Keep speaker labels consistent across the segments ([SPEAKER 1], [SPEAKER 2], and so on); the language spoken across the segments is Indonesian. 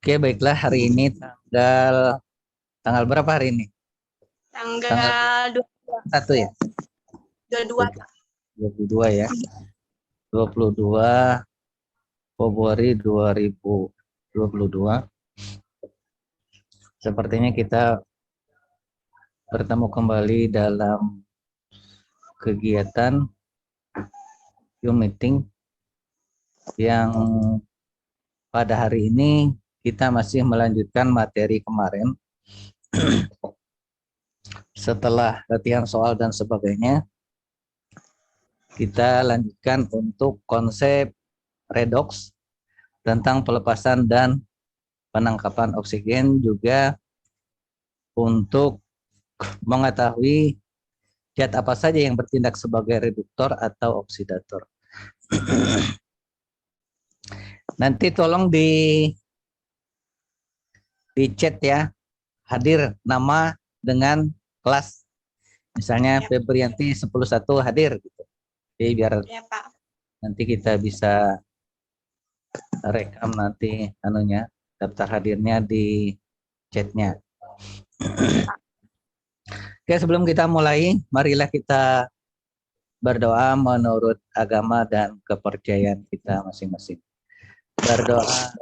[SPEAKER 1] Oke, baiklah hari ini tanggal berapa hari ini? Tanggal
[SPEAKER 2] Tanggal
[SPEAKER 1] 1 ya?
[SPEAKER 2] 22.
[SPEAKER 1] 22 ya. 22 Februari 2022. Sepertinya kita bertemu kembali dalam kegiatan Zoom meeting yang pada hari ini kita masih melanjutkan materi kemarin. Setelah latihan soal dan sebagainya, kita lanjutkan untuk konsep redoks tentang pelepasan dan penangkapan oksigen, juga untuk mengetahui zat apa saja yang bertindak sebagai reduktor atau oksidator. Nanti tolong di chat ya, hadir nama dengan kelas. Misalnya
[SPEAKER 2] Ya.
[SPEAKER 1] Febrianti 101 hadir gitu. Jadi biar
[SPEAKER 2] Ya, Pak.
[SPEAKER 1] nanti kita bisa rekam nanti daftar hadirnya di chatnya. Oke, sebelum kita mulai, marilah kita berdoa menurut agama dan kepercayaan kita masing-masing. Berdoa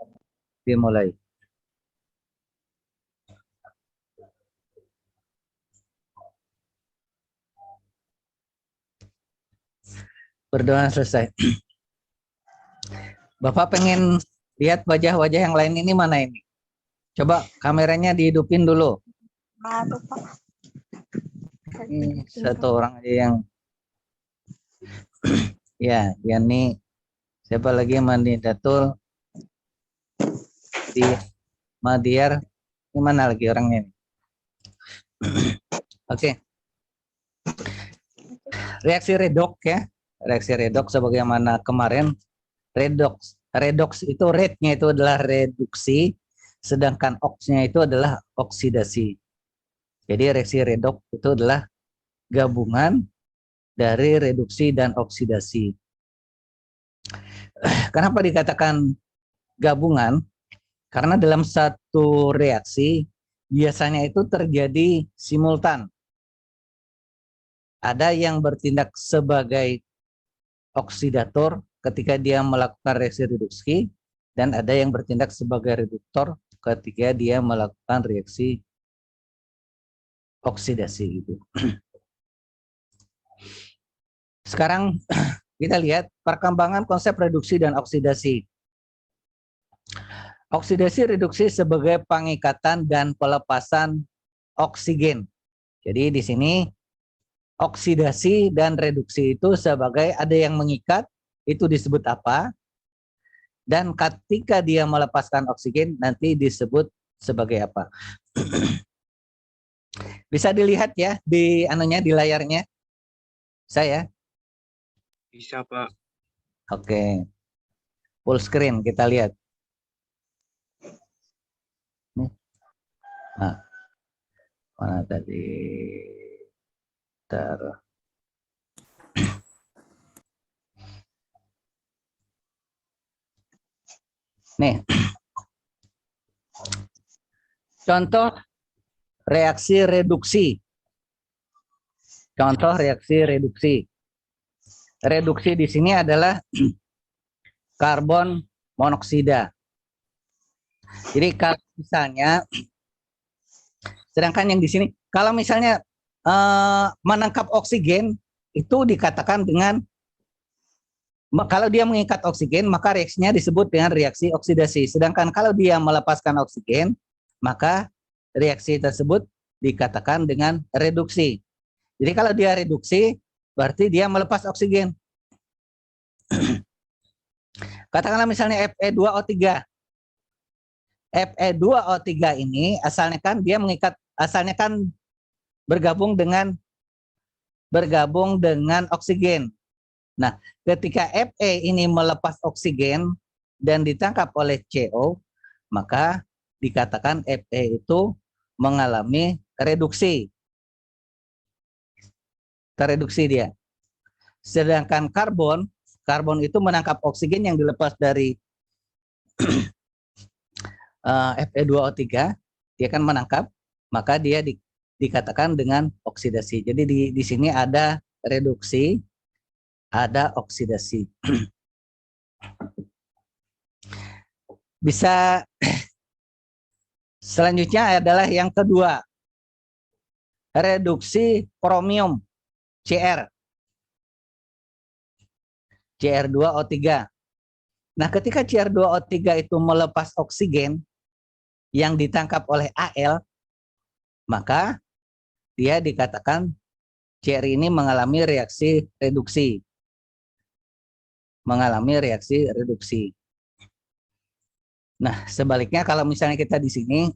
[SPEAKER 1] dimulai. Berdoa selesai. Bapak pengen lihat wajah-wajah yang lain ini mana ini? Coba kameranya dihidupin dulu.
[SPEAKER 2] Aduh, Pak.
[SPEAKER 1] Ini satu orang aja yang ya, Yani, siapa lagi, Mandi Datul, di Madiar, ini mana lagi orangnya? Oke. Reaksi redoks ya. Reaksi redoks sebagaimana kemarin, redoks itu rate-nya itu adalah reduksi, sedangkan oksnya itu adalah oksidasi. Jadi reaksi redoks itu adalah gabungan dari reduksi dan oksidasi. Kenapa dikatakan gabungan? Karena dalam satu reaksi biasanya itu terjadi simultan. Ada yang bertindak sebagai oksidator ketika dia melakukan reaksi reduksi, dan ada yang bertindak sebagai reduktor ketika dia melakukan reaksi oksidasi itu. Sekarang kita lihat perkembangan konsep reduksi dan oksidasi. Oksidasi reduksi sebagai pengikatan dan pelepasan oksigen. Jadi di sini oksidasi dan reduksi itu sebagai ada yang mengikat, itu disebut apa? Dan ketika dia melepaskan oksigen nanti disebut sebagai apa? Bisa dilihat ya di di layarnya saya.
[SPEAKER 3] Bisa, Pak.
[SPEAKER 1] Oke. Full screen kita lihat. Nih. Nah, mana tadi? Bentar. Nih. Contoh reaksi reduksi. Contoh reaksi reduksi. Reduksi di sini adalah karbon monoksida. Jadi kalau misalnya, sedangkan yang di sini, kalau misalnya menangkap oksigen, itu dikatakan dengan, kalau dia mengikat oksigen, maka reaksinya disebut dengan reaksi oksidasi. Sedangkan kalau dia melepaskan oksigen, maka reaksi tersebut dikatakan dengan reduksi. Jadi kalau dia reduksi, berarti dia melepas oksigen. Katakanlah misalnya Fe2O3. Fe2O3 ini asalnya kan dia mengikat, asalnya kan bergabung dengan oksigen. Nah, ketika Fe ini melepas oksigen dan ditangkap oleh CO, maka dikatakan Fe itu mengalami reduksi. Tereduksi dia. Sedangkan karbon itu menangkap oksigen yang dilepas dari Fe2O3, dia kan menangkap, maka dia dikatakan dengan oksidasi. Jadi di sini ada reduksi, ada oksidasi. Bisa selanjutnya adalah yang kedua, reduksi kromium Cr, Cr2O3. Nah, ketika Cr2O3 itu melepas oksigen yang ditangkap oleh Al, maka dia dikatakan Cr ini mengalami reaksi reduksi. Mengalami reaksi reduksi. Nah, sebaliknya kalau misalnya kita di sini,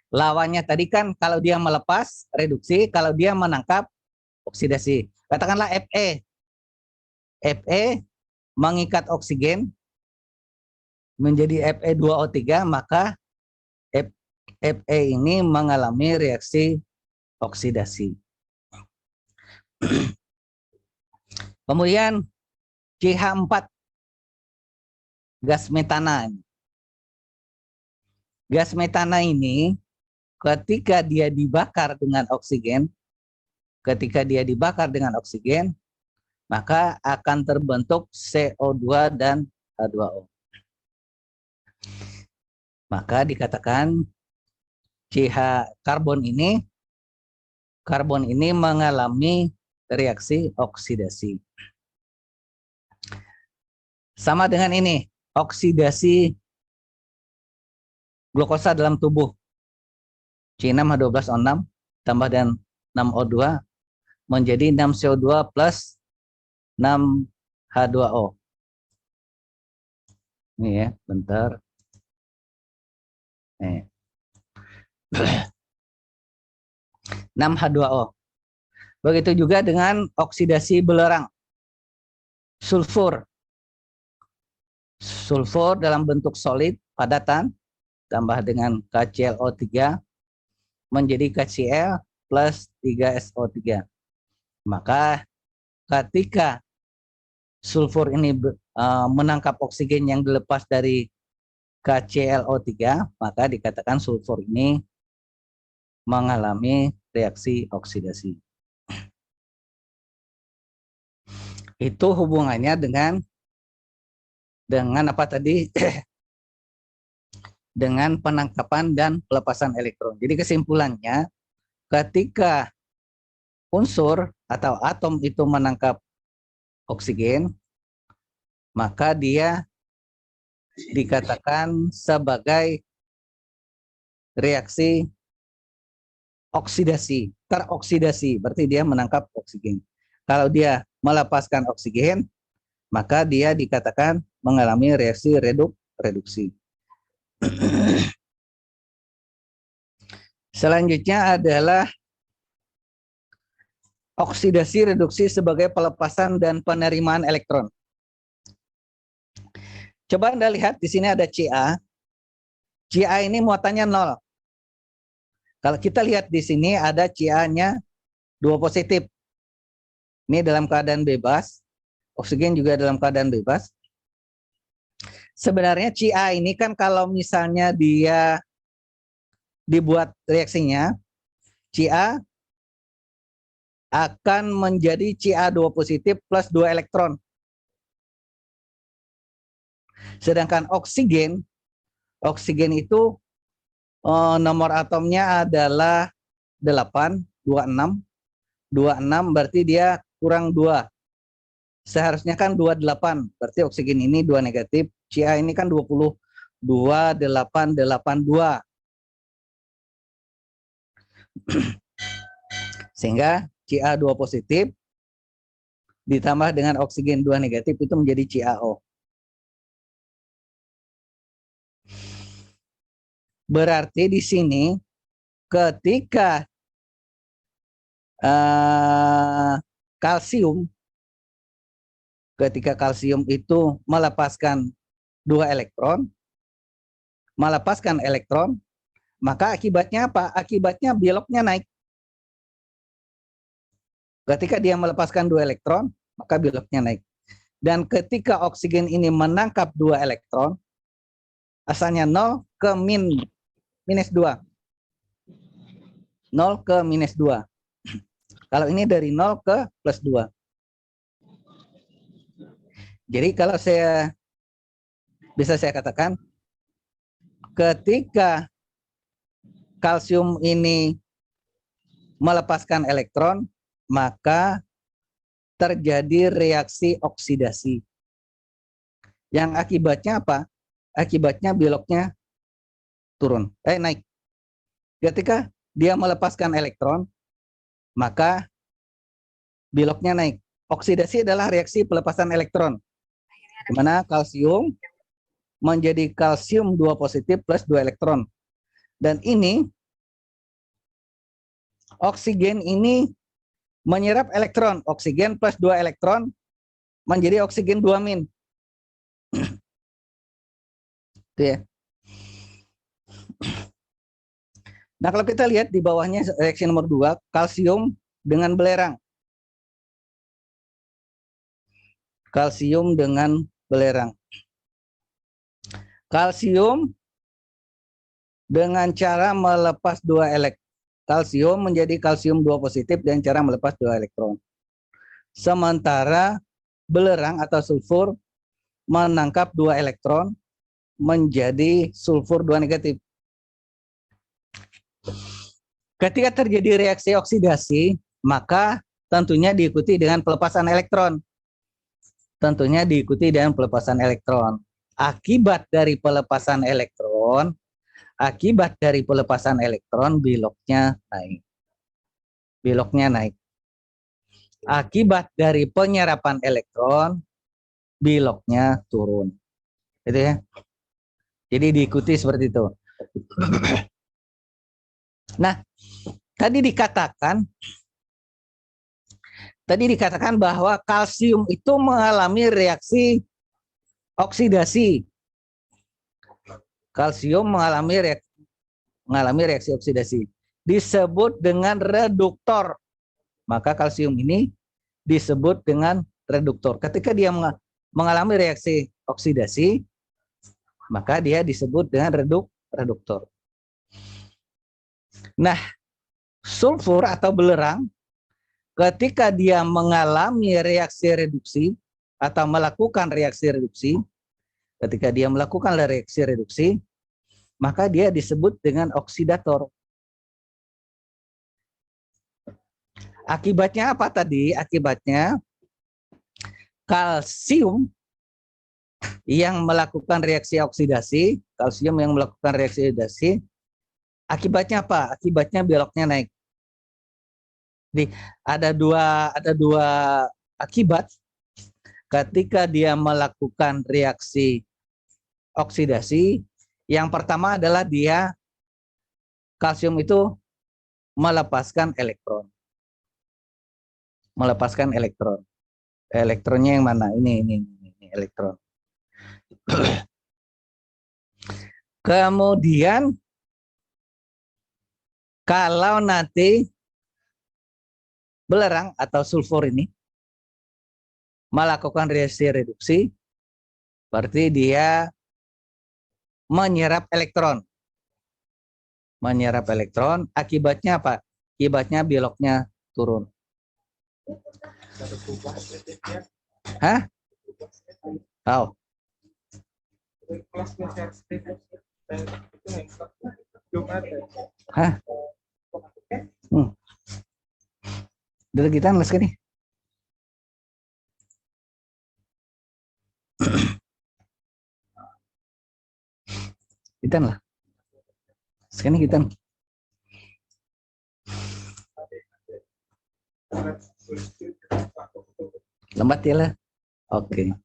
[SPEAKER 1] lawannya tadi kan kalau dia melepas reduksi, kalau dia menangkap oksidasi. Katakanlah Fe. Fe mengikat oksigen menjadi Fe2O3, maka Fe ini mengalami reaksi oksidasi. Kemudian CH4, gas metana. Gas metana ini ketika dia dibakar dengan oksigen, maka akan terbentuk CO2 dan H2O. Maka dikatakan karbon ini mengalami reaksi oksidasi. Sama dengan ini, oksidasi glukosa dalam tubuh. C6H12O6 tambah dengan 6O2 menjadi 6CO2 plus 6H2O. Ini ya, bentar. Nih. 6H2O. Begitu juga dengan oksidasi belerang. Sulfur. Sulfur dalam bentuk solid, padatan, tambah dengan KClO3 menjadi KCl plus 3SO3. Maka ketika sulfur ini menangkap oksigen yang dilepas dari KClO3, maka dikatakan sulfur ini mengalami reaksi oksidasi. Itu hubungannya dengan apa tadi? Dengan penangkapan dan pelepasan elektron. Jadi kesimpulannya, ketika unsur atau atom itu menangkap oksigen, maka dia dikatakan sebagai reaksi oksidasi, teroksidasi, berarti dia menangkap oksigen. Kalau dia melepaskan oksigen, maka dia dikatakan mengalami reaksi reduksi. Selanjutnya adalah oksidasi reduksi sebagai pelepasan dan penerimaan elektron. Coba Anda lihat di sini ada Ca. Ca ini muatannya 0. Kalau kita lihat di sini ada Ca-nya 2 positif. Ini dalam keadaan bebas. Oksigen juga dalam keadaan bebas. Sebenarnya Ca ini kan kalau misalnya dia dibuat reaksinya, Ca akan menjadi Ca2 positif plus 2 elektron. Sedangkan oksigen itu nomor atomnya adalah 8, 26. 26 berarti dia kurang 2. Seharusnya kan 28, berarti oksigen ini 2 negatif. Ca ini kan 20, 2, 8, 8, 2. Sehingga Ca2 positif ditambah dengan oksigen 2 negatif itu menjadi CaO. Berarti di sini ketika kalsium itu melepaskan 2 elektron, maka akibatnya apa? Akibatnya beloknya naik. Ketika dia melepaskan 2 elektron, maka beloknya naik. Dan ketika oksigen ini menangkap 2 elektron, Asalnya 0 ke minus 2. 0 ke minus 2. Kalau ini dari 0 ke plus 2. Jadi kalau bisa saya katakan, ketika kalsium ini melepaskan elektron, maka terjadi reaksi oksidasi. Yang akibatnya apa? Akibatnya biloknya naik. Ketika dia melepaskan elektron, maka biloknya naik. Oksidasi adalah reaksi pelepasan elektron, di mana kalsium menjadi kalsium 2 positif plus 2 elektron. Dan ini, oksigen ini menyerap elektron. Oksigen plus 2 elektron menjadi oksigen 2 min. Itu ya. Nah, kalau kita lihat di bawahnya reaksi nomor 2, kalsium dengan belerang. Kalsium dengan belerang. Kalsium dengan cara melepas 2 elektron. Kalsium menjadi kalsium 2 positif dengan cara melepas 2 elektron. Sementara belerang atau sulfur menangkap 2 elektron menjadi sulfur 2 negatif. Ketika terjadi reaksi oksidasi, maka tentunya diikuti dengan pelepasan elektron. Tentunya diikuti dengan pelepasan elektron. Akibat dari pelepasan elektron, biloknya naik. Biloknya naik. Akibat dari penyerapan elektron, biloknya turun. Gitu ya. Jadi diikuti seperti itu. Nah, tadi dikatakan bahwa kalsium itu mengalami reaksi oksidasi. Kalsium mengalami reaksi oksidasi. Disebut dengan reduktor. Maka kalsium ini disebut dengan reduktor. Ketika dia mengalami reaksi oksidasi, maka dia disebut dengan reduktor. Nah, sulfur atau belerang, ketika dia mengalami reaksi reduksi atau melakukan reaksi reduksi, maka dia disebut dengan oksidator. Akibatnya apa tadi? Akibatnya kalsium yang melakukan reaksi oksidasi, akibatnya apa? Akibatnya biloknya naik. Jadi ada dua akibat ketika dia melakukan reaksi oksidasi. Yang pertama adalah kalsium itu melepaskan elektron. Elektronnya yang mana? Ini elektron. Kemudian kalau nanti belerang atau sulfur ini melakukan reaksi reduksi, berarti dia menyerap elektron. Akibatnya apa? Akibatnya biloknya turun. Hah? Oh. Hah? Dulu kita les nih. Kita lah. Sekarang kita. Lambat ya lah. Oke.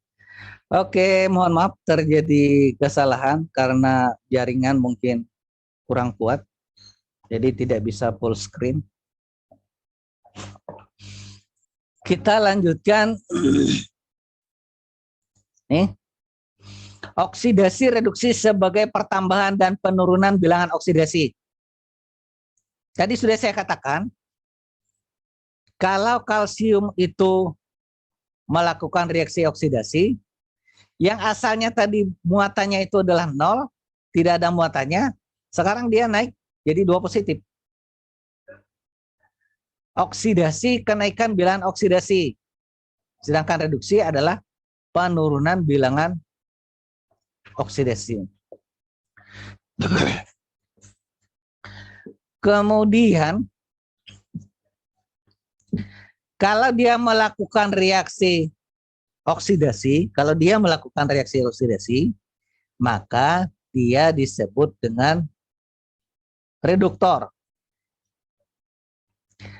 [SPEAKER 1] Oke, mohon maaf terjadi kesalahan karena jaringan mungkin kurang kuat. Jadi tidak bisa full screen. Kita lanjutkan. Nih. Oksidasi reduksi sebagai pertambahan dan penurunan bilangan oksidasi. Tadi sudah saya katakan, kalau kalsium itu melakukan reaksi oksidasi, yang asalnya tadi muatannya itu adalah 0, tidak ada muatannya, sekarang dia naik jadi 2 positif. Oksidasi, kenaikan bilangan oksidasi. Sedangkan reduksi adalah penurunan bilangan oksidasi. Kemudian, kalau dia melakukan reaksi oksidasi, maka dia disebut dengan reduktor.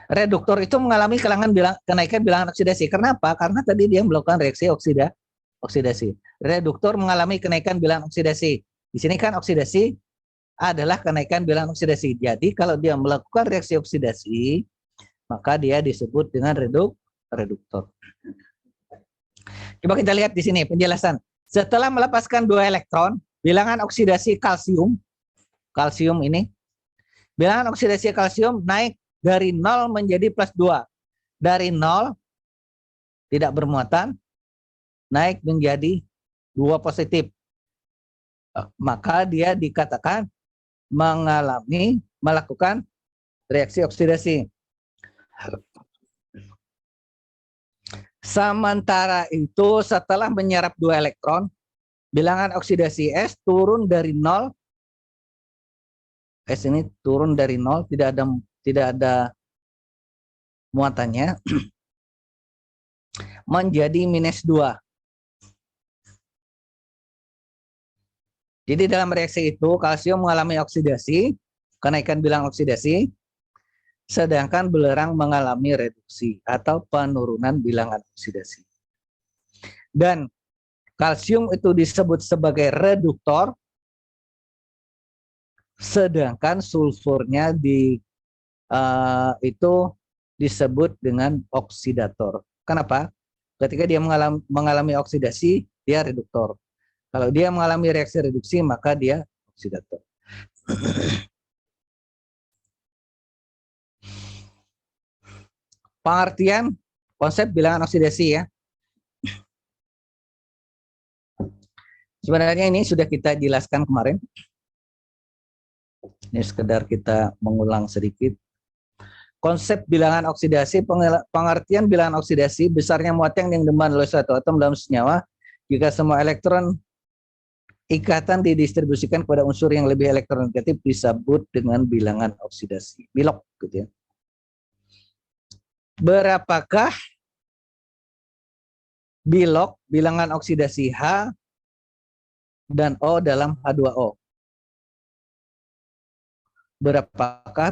[SPEAKER 1] Reduktor itu mengalami kenaikan bilangan oksidasi. Kenapa? Karena tadi dia melakukan reaksi oksidasi. Reduktor mengalami kenaikan bilangan oksidasi. Di sini kan oksidasi adalah kenaikan bilangan oksidasi. Jadi kalau dia melakukan reaksi oksidasi, maka dia disebut dengan reduktor. Coba kita lihat di sini penjelasan. Setelah melepaskan 2 elektron, bilangan oksidasi kalsium ini, bilangan oksidasi kalsium naik dari 0 menjadi plus 2. Dari 0 tidak bermuatan naik menjadi 2 positif. Maka dia dikatakan melakukan reaksi oksidasi. Sementara itu setelah menyerap 2 elektron, bilangan oksidasi S turun dari 0. S ini turun dari 0, tidak ada muatannya, menjadi minus 2. Jadi dalam reaksi itu kalsium mengalami oksidasi, kenaikan bilangan oksidasi, sedangkan belerang mengalami reduksi atau penurunan bilangan oksidasi. Dan kalsium itu disebut sebagai reduktor, sedangkan sulfurnya itu disebut dengan oksidator. Kenapa? Ketika dia mengalami oksidasi, dia reduktor. Kalau dia mengalami reaksi reduksi, maka dia oksidator. Pengertian konsep bilangan oksidasi ya. Sebenarnya ini sudah kita jelaskan kemarin. Ini sekedar kita mengulang sedikit. Konsep bilangan oksidasi, pengertian bilangan oksidasi, besarnya muatan yang diemban oleh suatu atom dalam senyawa jika semua elektron ikatan didistribusikan kepada unsur yang lebih elektronegatif disebut dengan bilangan oksidasi. Bilok gitu ya. Berapakah bilok bilangan oksidasi H dan O dalam H2O? Berapakah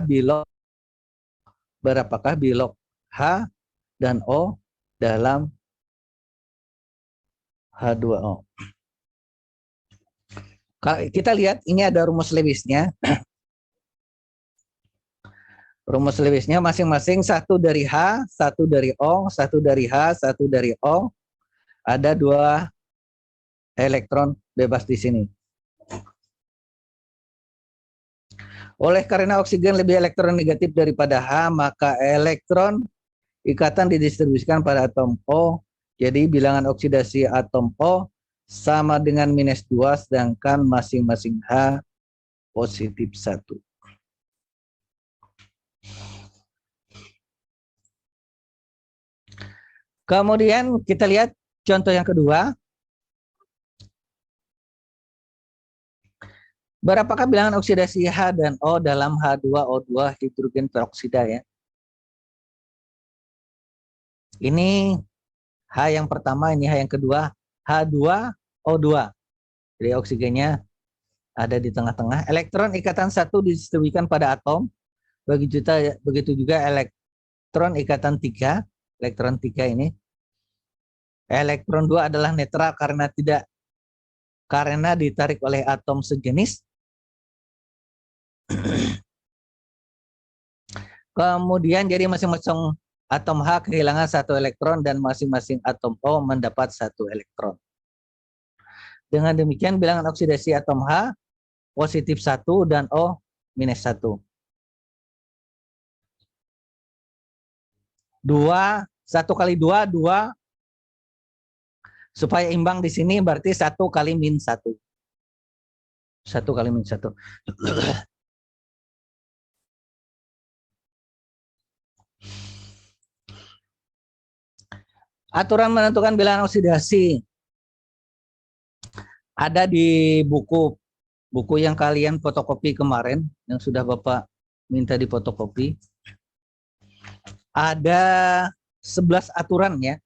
[SPEAKER 1] bilok H dan O dalam H2O? Kalau kita lihat ini ada rumus Lewisnya. Rumus Lewisnya masing-masing satu dari H, satu dari O, satu dari H, satu dari O. Ada 2 elektron bebas di sini. Oleh karena oksigen lebih elektronegatif daripada H, maka elektron ikatan didistribusikan pada atom O. Jadi bilangan oksidasi atom O sama dengan minus 2, sedangkan masing-masing H positif 1. Kemudian kita lihat contoh yang kedua. Berapakah bilangan oksidasi H dan O dalam H2O2 hidrogen peroksida ya? Ini H yang pertama, ini H yang kedua. H2O2. Jadi oksigennya ada di tengah-tengah. Elektron ikatan 1 didistribusikan pada atom. Begitu juga elektron ikatan 3. Elektron 3 ini. Elektron 2 adalah netral karena ditarik oleh atom sejenis. Kemudian jadi masing-masing atom H kehilangan 1 elektron dan masing-masing atom O mendapat 1 elektron. Dengan demikian bilangan oksidasi atom H positif 1 dan O minus 1. 1 kali 2, 2. Supaya imbang di sini berarti 1 kali min 1. 1 kali min 1. Aturan menentukan bilangan oksidasi ada di buku yang kalian fotokopi kemarin, yang sudah Bapak minta difotokopi. Ada 11 aturan ya.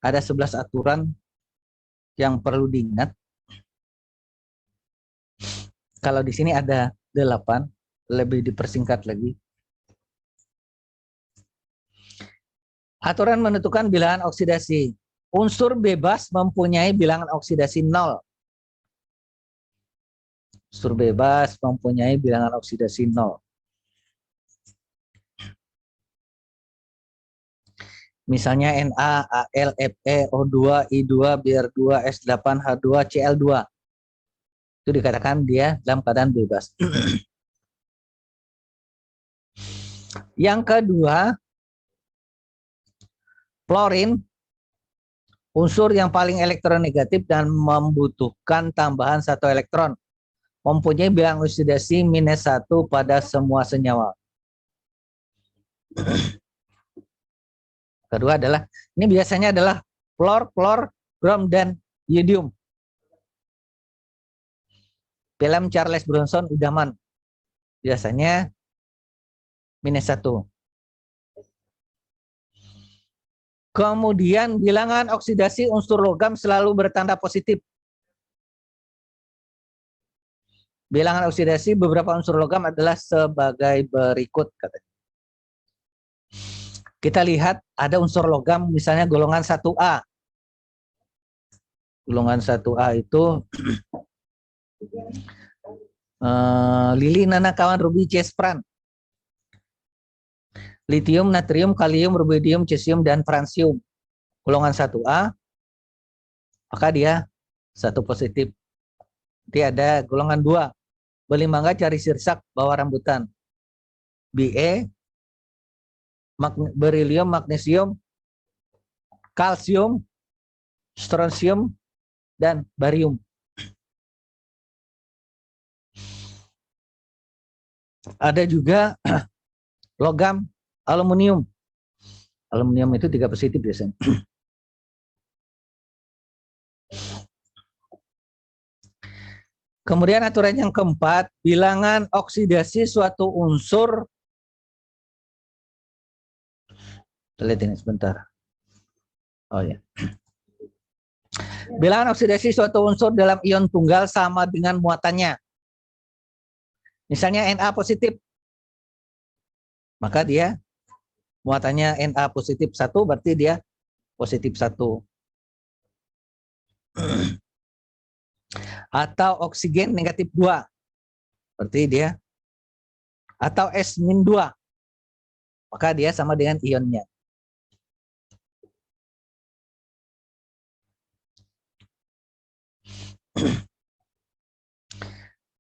[SPEAKER 1] Ada 11 aturan yang perlu diingat. Kalau di sini ada 8, lebih dipersingkat lagi. Aturan menentukan bilangan oksidasi. Unsur bebas mempunyai bilangan oksidasi 0. Unsur bebas mempunyai bilangan oksidasi 0. Misalnya Na, Al, Fe, O2, I2, Br2, S8, H2, Cl2. Itu dikatakan dia dalam keadaan bebas. Yang kedua, fluorin, unsur yang paling elektronegatif dan membutuhkan tambahan 1 elektron, mempunyai bilangan oksidasi -1 pada semua senyawa. Kedua adalah, ini biasanya adalah fluor, brom, dan yodium. Film Charles Bronson idaman. Biasanya -1. Kemudian bilangan oksidasi unsur logam selalu bertanda positif. Bilangan oksidasi beberapa unsur logam adalah sebagai berikut, katanya. Kita lihat ada unsur logam misalnya golongan 1A. Golongan 1A itu lili, nana, kawan, rubi, cespran. Litium, natrium, kalium, rubidium, cesium, dan francium. Golongan 1A, maka dia 1 positif. Nanti ada golongan 2. Beli mangga, cari sirsak, bawa rambutan. Be, berilium, magnesium, kalsium, strontium, dan barium. Ada juga logam aluminium. Aluminium itu 3 positif biasanya. Kemudian aturan yang keempat, bilangan oksidasi suatu unsur. Lihat ini sebentar. Oh ya. Bilangan oksidasi suatu unsur dalam ion tunggal sama dengan muatannya. Misalnya Na positif, maka dia muatannya Na positif 1, berarti dia positif 1. Atau oksigen negatif 2, berarti dia, atau S-2, maka dia sama dengan ionnya.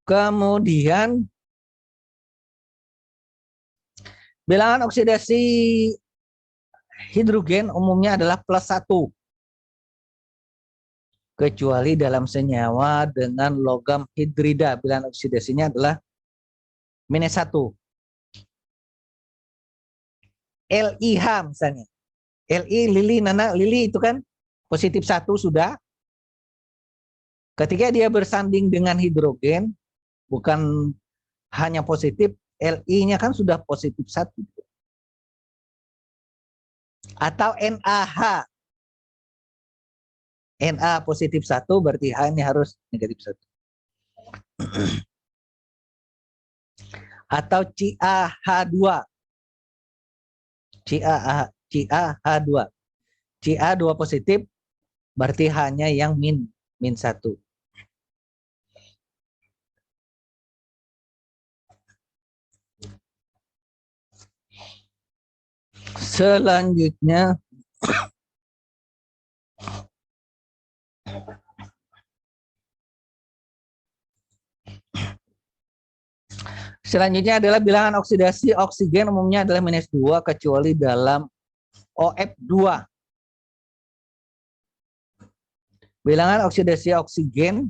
[SPEAKER 1] Kemudian bilangan oksidasi hidrogen umumnya adalah +1. Kecuali dalam senyawa dengan logam hidrida, bilangan oksidasinya adalah -1. LiH misalnya. Li, lili, nana, lili itu kan positif 1 sudah. Ketika dia bersanding dengan hidrogen, bukan hanya positif, Li-nya kan sudah positif 1. Atau NaH. Na positif 1, berarti H-nya harus negatif 1. Atau CaH2. CaH2. Ca 2 positif, berarti H-nya yang -1. Selanjutnya adalah bilangan oksidasi oksigen umumnya adalah -2 kecuali dalam OF2. Bilangan oksidasi oksigen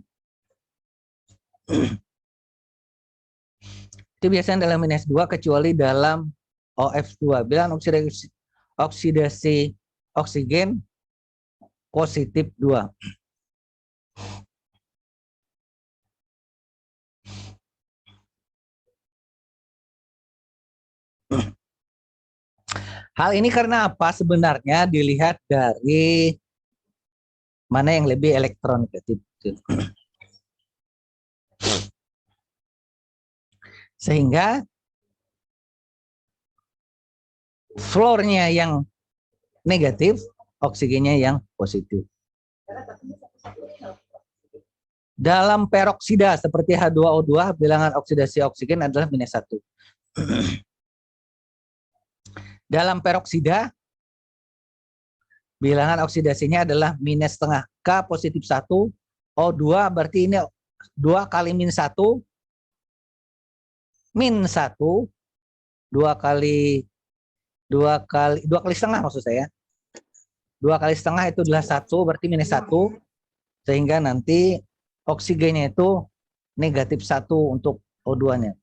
[SPEAKER 1] Itu biasanya dalam -2 kecuali dalam OF2. Bilangan oksidasi oksigen positif 2. Hal ini karena apa? Sebenarnya dilihat dari mana yang lebih elektronegatif. Sehingga fluornya yang negatif, oksigennya yang positif. Dalam peroksida seperti H2O2, bilangan oksidasi oksigen adalah -1. Dalam peroksida, bilangan oksidasinya adalah -0,5. K positif 1, O2 berarti ini 2 kali -1, -1, 2 kali setengah maksud saya. 2 kali setengah itu adalah 1, berarti -1. Sehingga nanti oksigennya itu -1 untuk O2-nya.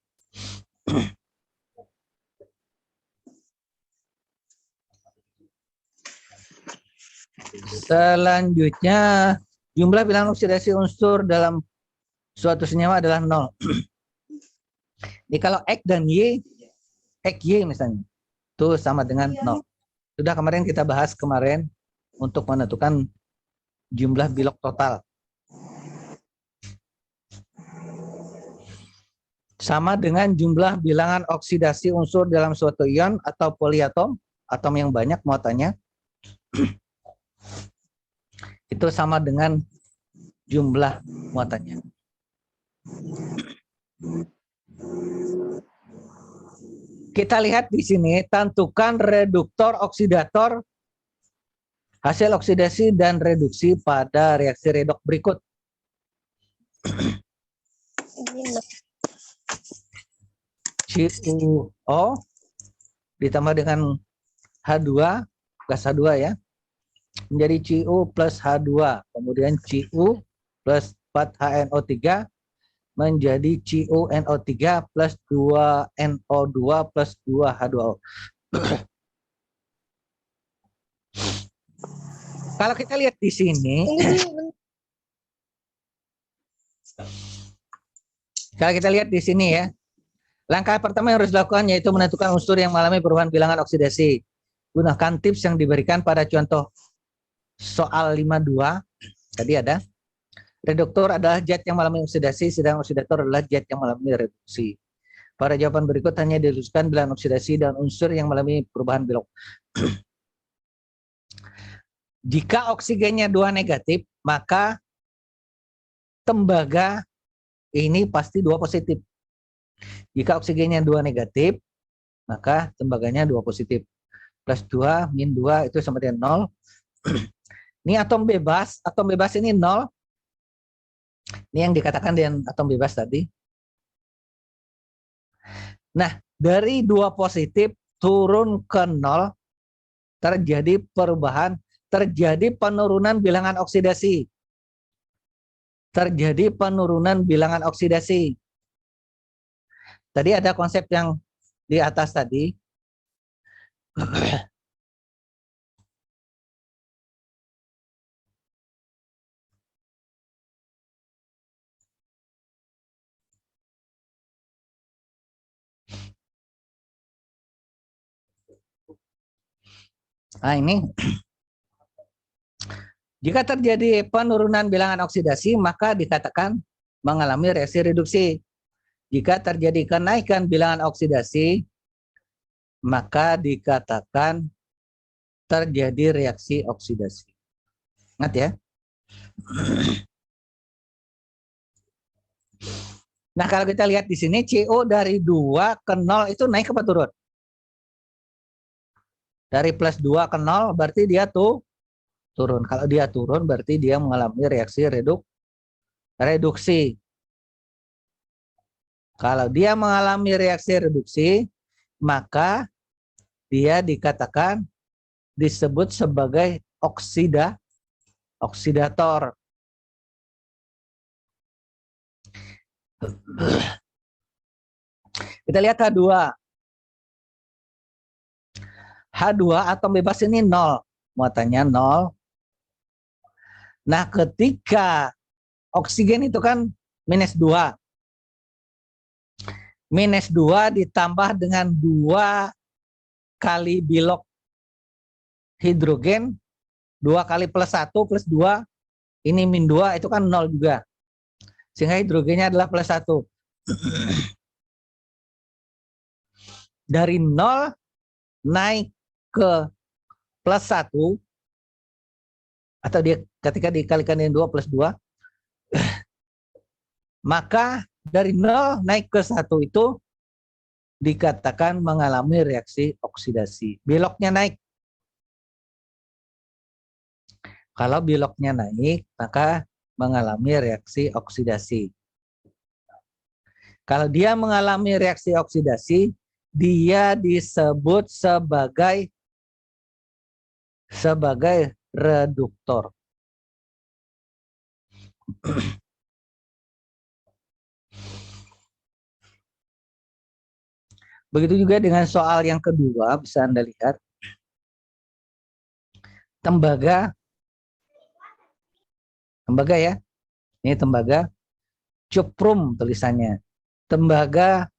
[SPEAKER 1] Selanjutnya, jumlah bilangan oksidasi unsur dalam suatu senyawa adalah 0. Jadi kalau X dan Y, X Y misalnya, itu sama dengan 0. Sudah kemarin kita bahas untuk menentukan jumlah bilok total. Sama dengan jumlah bilangan oksidasi unsur dalam suatu ion atau poliatom, atom yang banyak muatannya. Itu sama dengan jumlah muatannya. Kita lihat di sini, tentukan reduktor oksidator hasil oksidasi dan reduksi pada reaksi redoks berikut. CuO ditambah dengan H2, gas H2 ya, menjadi Cu plus H2, kemudian Cu plus 4HNO3 menjadi CuNO3 plus 2NO2 plus 2H2O. Kalau kita lihat di sini, ya, langkah pertama yang harus dilakukan yaitu menentukan unsur yang mengalami perubahan bilangan oksidasi. Gunakan tips yang diberikan pada contoh soal 52. Tadi ada. Reduktor adalah zat yang mengalami oksidasi, sedang oksidator adalah zat yang mengalami reduksi. Pada jawaban berikut hanya dirumuskan bilangan oksidasi dan unsur yang mengalami perubahan bilok. Jika oksigennya 2 negatif, maka tembaga ini pasti 2 positif. Jika oksigennya 2 negatif, maka tembaganya 2 positif. Plus 2, min 2 itu sama dengan 0. Ini atom bebas ini 0. Ini yang dikatakan dengan atom bebas tadi. Nah, dari 2 positif turun ke 0, terjadi perubahan, terjadi penurunan bilangan oksidasi. Terjadi penurunan bilangan oksidasi. Tadi ada konsep yang di atas tadi. Nah, ini jika terjadi penurunan bilangan oksidasi, maka dikatakan mengalami reaksi reduksi. Jika terjadi kenaikan bilangan oksidasi, maka dikatakan terjadi reaksi oksidasi. Ingat ya. Nah, kalau kita lihat di sini, CO dari 2 ke 0 itu naik apa turun? Dari plus 2 ke 0 berarti dia turun. Kalau dia turun berarti dia mengalami reaksi reduksi. Kalau dia mengalami reaksi reduksi, maka dia dikatakan disebut sebagai oksidator. Kita lihat H2. H2 atom bebas ini 0. Muatannya 0. Nah, ketika oksigen itu kan -2. -2 ditambah dengan 2 kali bilok hidrogen, 2 kali +1 + 2, ini -2, itu kan 0 juga. Sehingga hidrogennya adalah +1. Dari 0 naik ke +1, atau dia ketika dikalikan dengan 2 + 2, maka dari 0 naik ke 1 itu dikatakan mengalami reaksi oksidasi. Beloknya naik. Kalau beloknya naik, maka mengalami reaksi oksidasi. Kalau dia mengalami reaksi oksidasi, dia disebut sebagai reduktor. Begitu juga dengan soal yang kedua, bisa Anda lihat. Tembaga ya. Ini tembaga. Cuprum tulisannya. Tembaga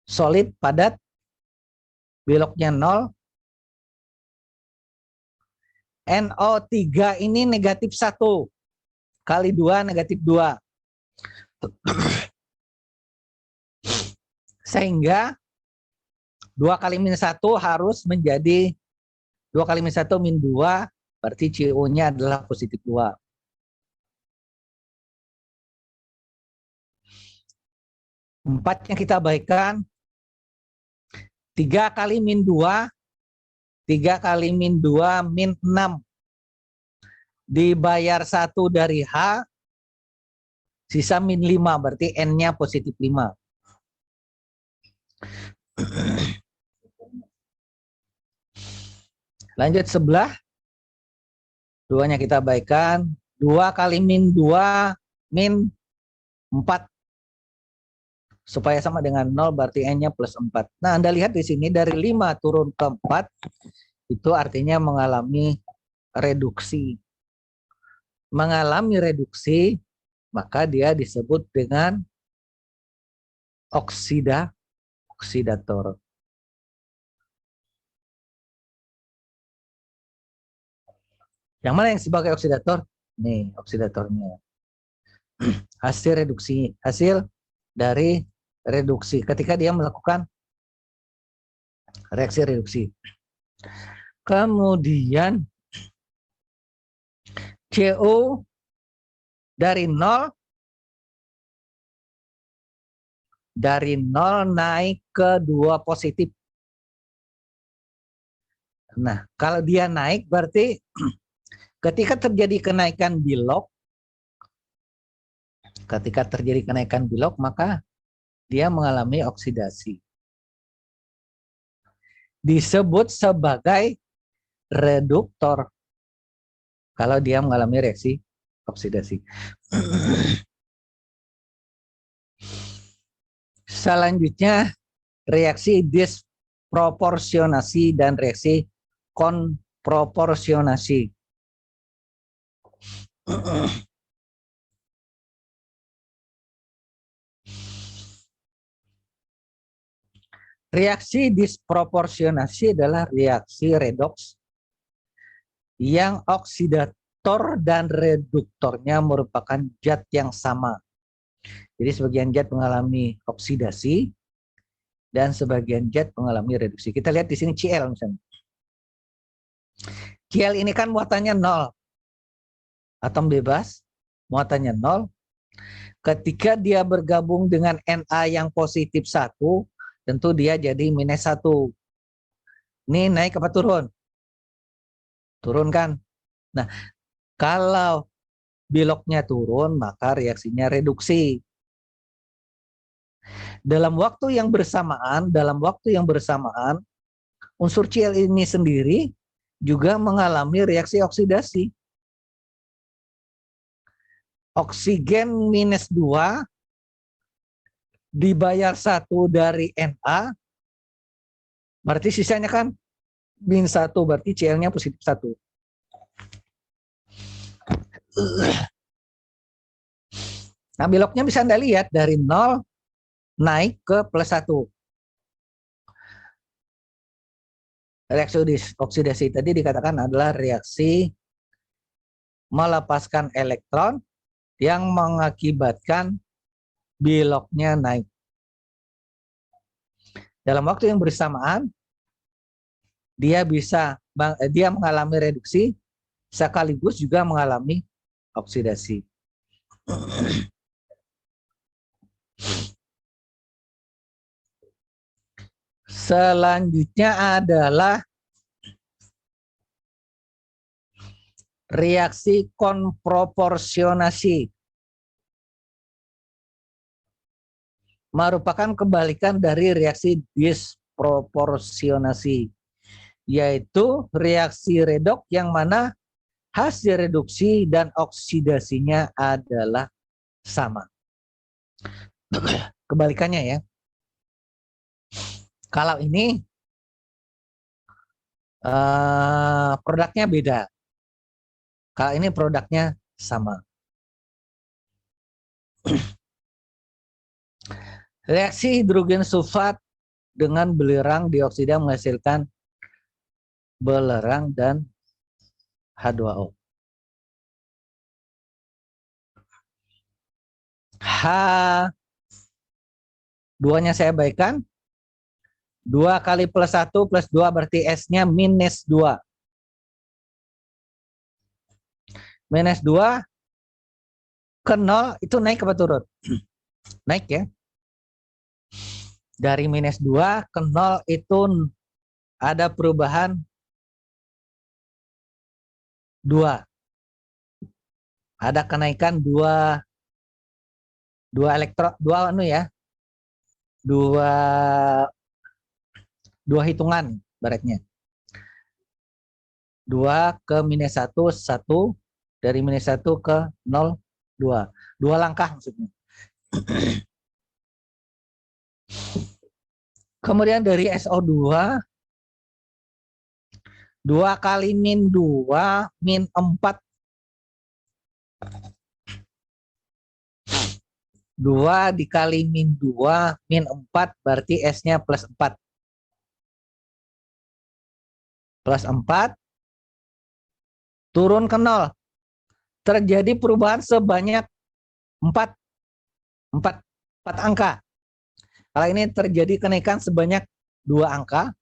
[SPEAKER 1] solid padat. Beloknya 0. NO3 ini -1. Kali 2 -2. Sehingga 2 kali -1 harus menjadi 2 kali -1 -2, berarti CO-nya adalah +2. Empatnya kita baikkan. 3 kali -2, 3 kali -2 -6. Dibayar 1 dari H, sisa -5, berarti N-nya +5. Lanjut sebelah. 2-nya kita baikkan. 2 kali -2 -4. Supaya sama dengan 0, berarti N-nya +4. Nah, Anda lihat di sini dari 5 turun ke 4, itu artinya mengalami reduksi. Mengalami reduksi, maka dia disebut dengan oksidator. Yang mana yang sebagai oksidator? Nih, oksidatornya. Hasil dari reduksi ketika dia melakukan reaksi reduksi. Kemudian CO dari 0 naik ke 2 positif. Nah, kalau dia naik berarti ketika terjadi kenaikan bilok, maka dia mengalami oksidasi. Disebut sebagai reduktor kalau dia mengalami reaksi oksidasi. Selanjutnya, reaksi disproporsionasi dan reaksi konproporsionasi. Reaksi disproporsionasi adalah reaksi redoks yang oksidator dan reduktornya merupakan zat yang sama. Jadi sebagian zat mengalami oksidasi dan sebagian zat mengalami reduksi. Kita lihat di sini Cl misalnya. Cl ini kan muatannya 0. Atom bebas, muatannya 0. Ketika dia bergabung dengan Na yang positif 1, tentu dia jadi -1. Ini naik apa turun? Turun kan? Nah, kalau biloknya turun, maka reaksinya reduksi. Dalam waktu yang bersamaan, unsur Cl ini sendiri juga mengalami reaksi oksidasi. Oksigen -2 dibayar 1 dari Na, berarti sisanya kan min 1, berarti Cl-nya positif 1. Nah, beloknya bisa Anda lihat dari 0 naik ke plus 1. Reaksi oksidasi tadi dikatakan adalah reaksi melepaskan elektron yang mengakibatkan beloknya naik. Dalam waktu yang bersamaan, dia mengalami reduksi sekaligus juga mengalami oksidasi. Selanjutnya adalah reaksi konproporsionasi. Merupakan kebalikan dari reaksi disproporsionasi, yaitu reaksi redoks yang mana hasil reduksi dan oksidasinya adalah sama. Kebalikannya ya. Kalau ini produknya beda. Kalau ini produknya sama. Reaksi hidrogen sulfat dengan belerang dioksida menghasilkan belerang dan H2O. H2-nya saya baikkan. 2 kali plus 1 plus 2 berarti S-nya minus 2. Minus 2 ke 0 itu naik apa turun? Naik ya. Dari minus 2 ke 0 itu ada perubahan 2. Ada kenaikan 2 elektron, 2 hitungan baratnya. 2 ke minus 1, 1. Dari minus 1 ke 0, 2. 2 langkah maksudnya. Kemudian dari SO2, 2 kali min 2, min 4. 2 dikali min 2, min 4, berarti S-nya plus 4. Plus 4, turun ke 0. Terjadi perubahan sebanyak 4 angka. Kalau ini terjadi kenaikan sebanyak 2 angka.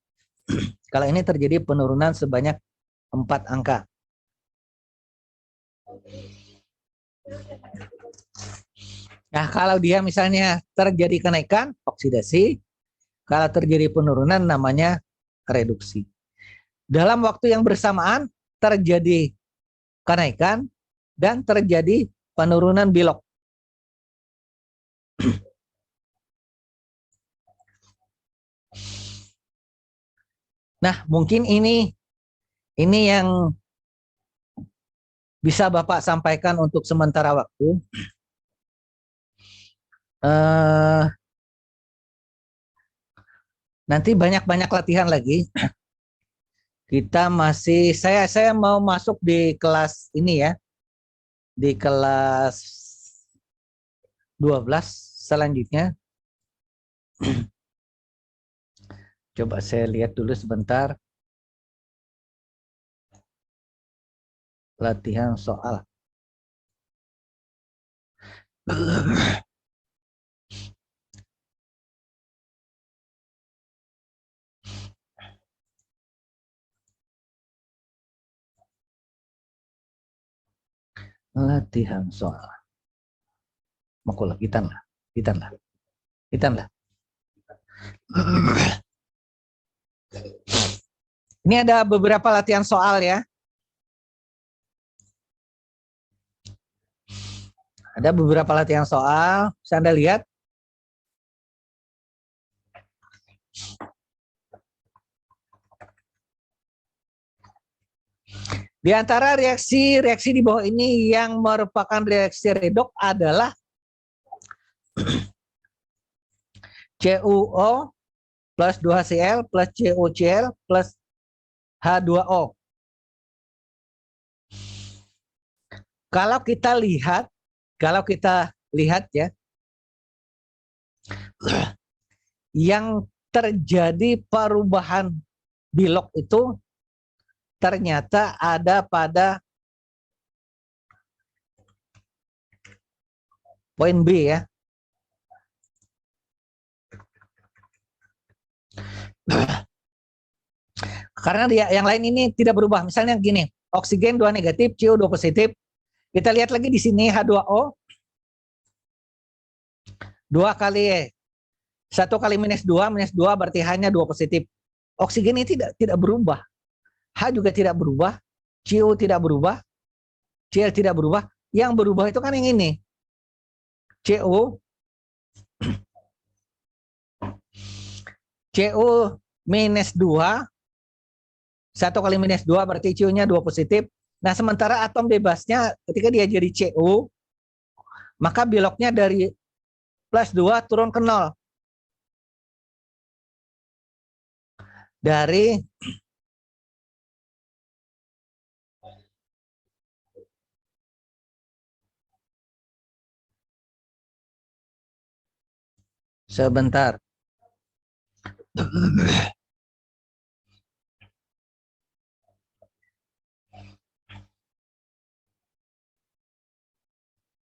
[SPEAKER 1] Kalau ini terjadi penurunan sebanyak 4 angka. Nah, kalau dia misalnya terjadi kenaikan, oksidasi. Kalau terjadi penurunan, namanya reduksi. Dalam waktu yang bersamaan, terjadi kenaikan dan terjadi penurunan belok. Nah, mungkin ini yang bisa Bapak sampaikan untuk sementara waktu. Nanti banyak-banyak latihan lagi. Kita masih, saya mau masuk di kelas ini ya. Di kelas 12 selanjutnya. Coba saya lihat dulu sebentar. Latihan soal. Latihan soal. Makul kitan lah. Ini ada beberapa latihan soal ya. Ada beberapa latihan soal, bisa Anda lihat. Di antara reaksi di bawah ini yang merupakan reaksi redoks adalah CuO plus 2HCl plus CuCl plus H2O. Kalau kita lihat ya, yang terjadi perubahan bilok itu ternyata ada pada poin B ya. Karena yang lain ini tidak berubah. Misalnya gini, oksigen 2 negatif, CO 2 positif. Kita lihat lagi di sini H2O 2 kali 1 kali minus 2 berarti hanya 2 positif. Oksigen ini tidak berubah. H juga tidak berubah, CO tidak berubah, Cl tidak berubah. Yang berubah itu kan yang ini. CO minus 2, 1 kali minus 2 berarti CO-nya 2 positif. Nah, sementara atom bebasnya ketika dia jadi CO, maka biloknya dari plus 2 turun ke 0. Dari sebentar.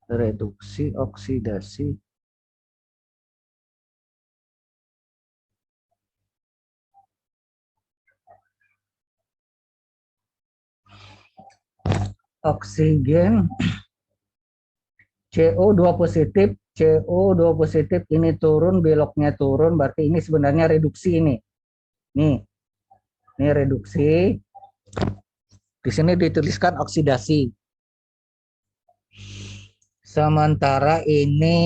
[SPEAKER 1] Reduksi oksidasi. Oksigen CO2 positif, CO2 positif ini turun, beloknya turun, berarti ini sebenarnya reduksi ini. Ini reduksi. Di sini dituliskan oksidasi. Sementara ini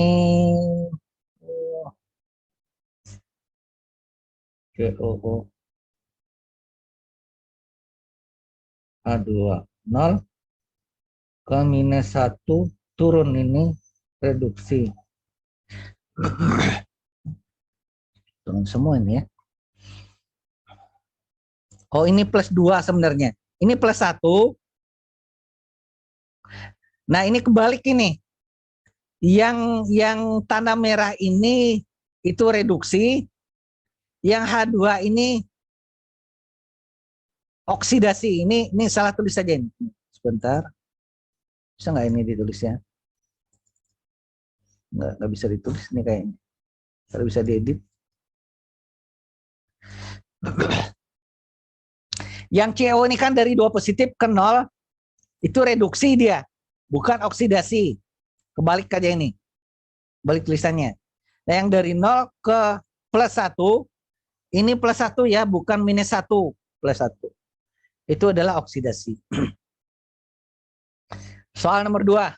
[SPEAKER 1] COO H2 0 ke minus 1 turun, ini reduksi. Turun semua ini ya. Oh, ini plus 2 sebenarnya. Ini plus 1. Nah, ini kebalik ini. Yang tanda merah ini itu reduksi. Yang H2 ini oksidasi. Ini salah tulis saja ini. Sebentar. Bisa nggak ini ditulisnya? Nggak bisa ditulis nih kayaknya. Kalau bisa diedit. Yang CO ini kan dari 2 positif ke 0, itu reduksi dia, bukan oksidasi. Kebalik aja ini. Balik tulisannya. Nah, yang dari 0 ke plus 1, ini plus 1 ya, bukan minus 1, plus 1. Itu adalah oksidasi. Soal nomor 2.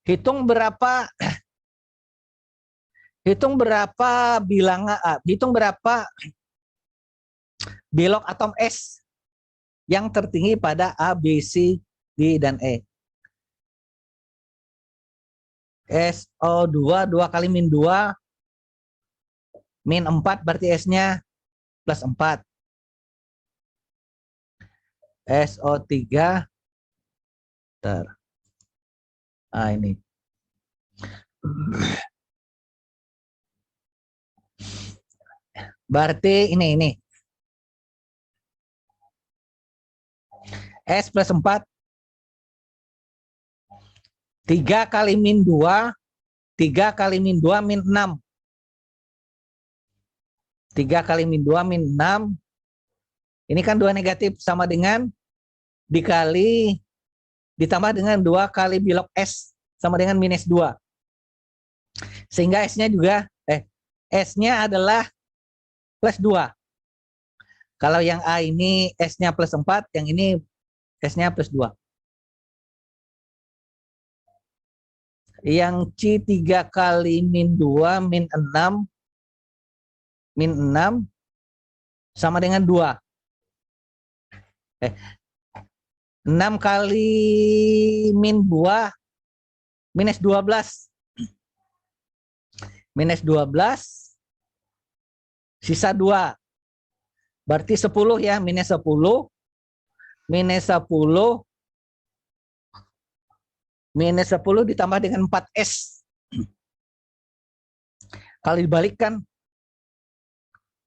[SPEAKER 1] Hitung berapa bilok atom S yang tertinggi pada A, B, C, D, dan E. SO2 2 kali min 2 min 4 berarti S-nya plus 4. SO3 bentar. Ah, ini. Berarti ini. S plus 4. 3 kali min 2. 3 kali min 2 min 6. 3 kali min 2 min 6. Ini kan 2 negatif sama dengan dikali ditambah dengan 2 kali bilok S sama dengan minus 2. Sehingga S-nya juga S-nya adalah plus 2. Kalau yang A ini S-nya plus 4, yang ini S-nya plus 2. Yang C 3 kali min 2 min 6 sama dengan 2. 6 kali min 2 minus 12. minus 12, sisa 2. Berarti 10 ya, minus 10, minus 10, minus 10 ditambah dengan 4S. Kalau dibalikkan,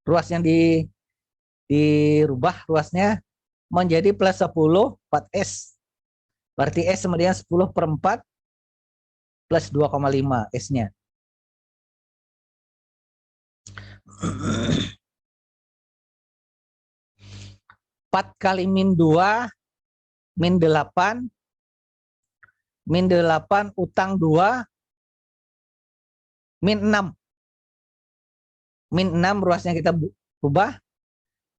[SPEAKER 1] ruasnya dirubah ruasnya menjadi plus 10, 4S. Berarti S sama dengan 10/4 plus 2,5 S-nya. 4 kali min 2, min 8, min 8 utang 2, min 6. Min 6 ruasnya kita ubah,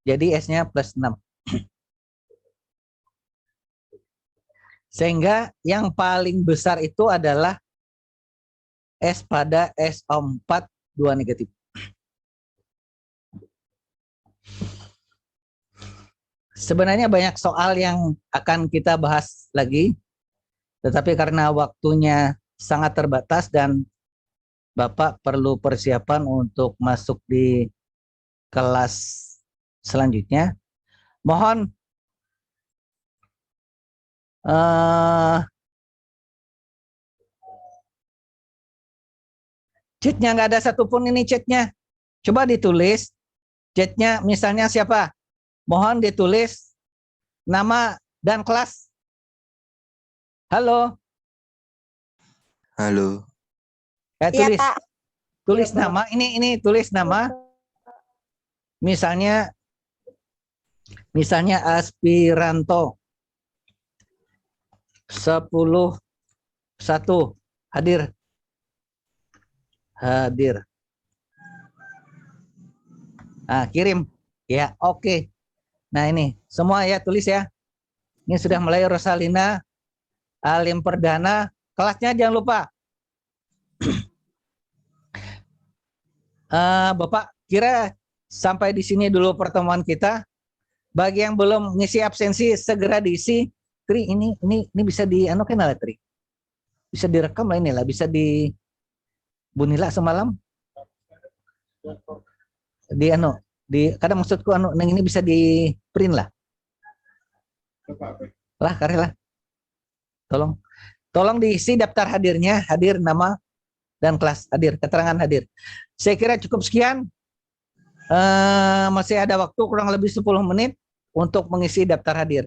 [SPEAKER 1] jadi S-nya plus 6. Sehingga yang paling besar itu adalah S pada SO4 2 negatif. Sebenarnya banyak soal yang akan kita bahas lagi, tetapi karena waktunya sangat terbatas dan Bapak perlu persiapan untuk masuk di kelas selanjutnya, mohon chatnya nggak ada satupun ini chatnya. Coba ditulis chatnya, misalnya siapa? Mohon ditulis nama dan kelas. Halo.
[SPEAKER 4] Halo.
[SPEAKER 2] Iya, Pak.
[SPEAKER 1] Tulis nama. Ini tulis nama. Misalnya aspiranto 10 1 hadir. Kirim ya, oke. Nah ini semua ya, tulis ya. Ini sudah mulai Rosalina Alim Perdana, kelasnya jangan lupa. Bapak kira sampai di sini dulu pertemuan kita. Bagi yang belum ngisi absensi segera diisi. Tri, ini bisa dianukin lah, Tri. Bisa direkam lah, inilah bisa di Bunila semalam. Kadang maksudku ini bisa di print lah. Karela. Tolong diisi daftar hadirnya, hadir nama dan kelas, hadir, keterangan hadir. Saya kira cukup sekian. Masih ada waktu kurang lebih 10 menit untuk mengisi daftar hadir.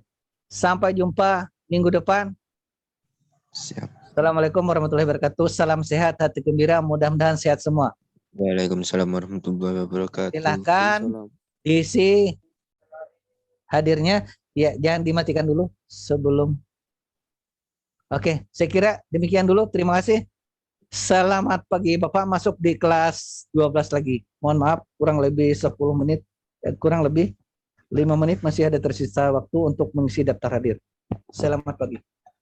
[SPEAKER 1] Sampai jumpa minggu depan.
[SPEAKER 4] Siap.
[SPEAKER 1] Assalamualaikum warahmatullahi wabarakatuh. Salam sehat, hati gembira, mudah-mudahan sehat semua.
[SPEAKER 4] Waalaikumsalam warahmatullahi wabarakatuh.
[SPEAKER 1] Silakan diisi hadirnya. Ya, jangan dimatikan dulu sebelum. Oke, saya kira demikian dulu. Terima kasih. Selamat pagi Bapak, masuk di kelas 12 lagi. Mohon maaf kurang lebih 10 menit, kurang lebih 5 menit masih ada tersisa waktu untuk mengisi daftar hadir. Selamat pagi.